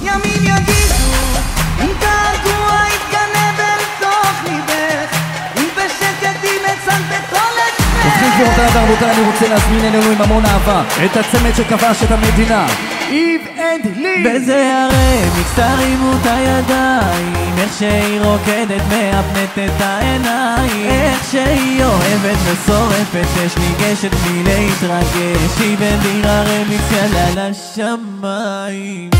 ימים יגידו אם געגוע יתגנב אל תוך ליבך, אם בשקט ימצאת בכל עצמך. ובכן גבירותיי ורבותיי, אני רוצה להזמין אלינו עם המון אהבה את הצמד שכבש את המדינה, איב אנד לי. וזה הרמיקס, תרימו את הידיים, איך שהיא רוקדת מאפנת את העיניים, איך שהיא אוהבת ושורפת אש, ניגשת בלי להתרגש, איב אנד לי הרמיקס יאללה לשמיים.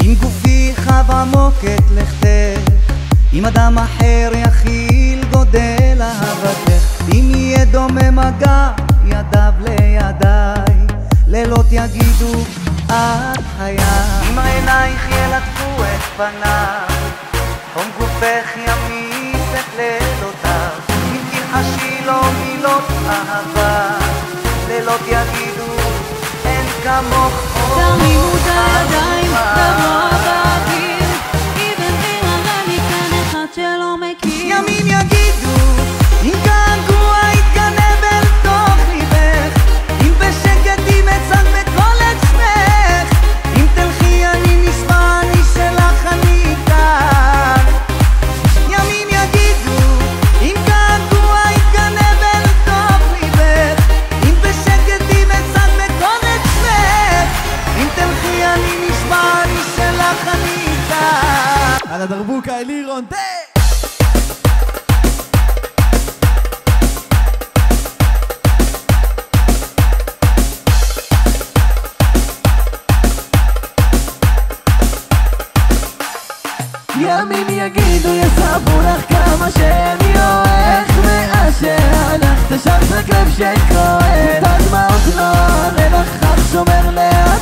אם גופי חב עמוק את לכתך, אם אדם אחר יכיל גודל אהבתך, אם יהיה דומה מגע ידיו לידיי, לילות יגידו את חיי, אם עינייך ילטפו את פניי, חום גופך ימיס את לילותיו, אם תלחשי לו מילות אהבה, לילות יגידו אין כמוך. תרימו את הידיים, דברו באוויר, איבן לי הרמיקס, אין אחד שלא מכיר. ימים יגידו אם געגוע יתגנב אל תוך ליבך, אם בשקט ימצאת בכל עצמך, אם תלכי אני נשמע, אני שלך, אני איתך. ימים יגידו אם געגוע יתגנב אל תוך ליבך, אם בשקט ימצאת בכל עצמך, אם תלכי אני נשמע, אני שלך, אני איתך. על הדרבוקה אלירון תה. ימים יגידו יספרו לך כמה שאני אוהב, מאשר הלכת שם רק לב שכואב, את הדמעות לא הרי לך שומר לאט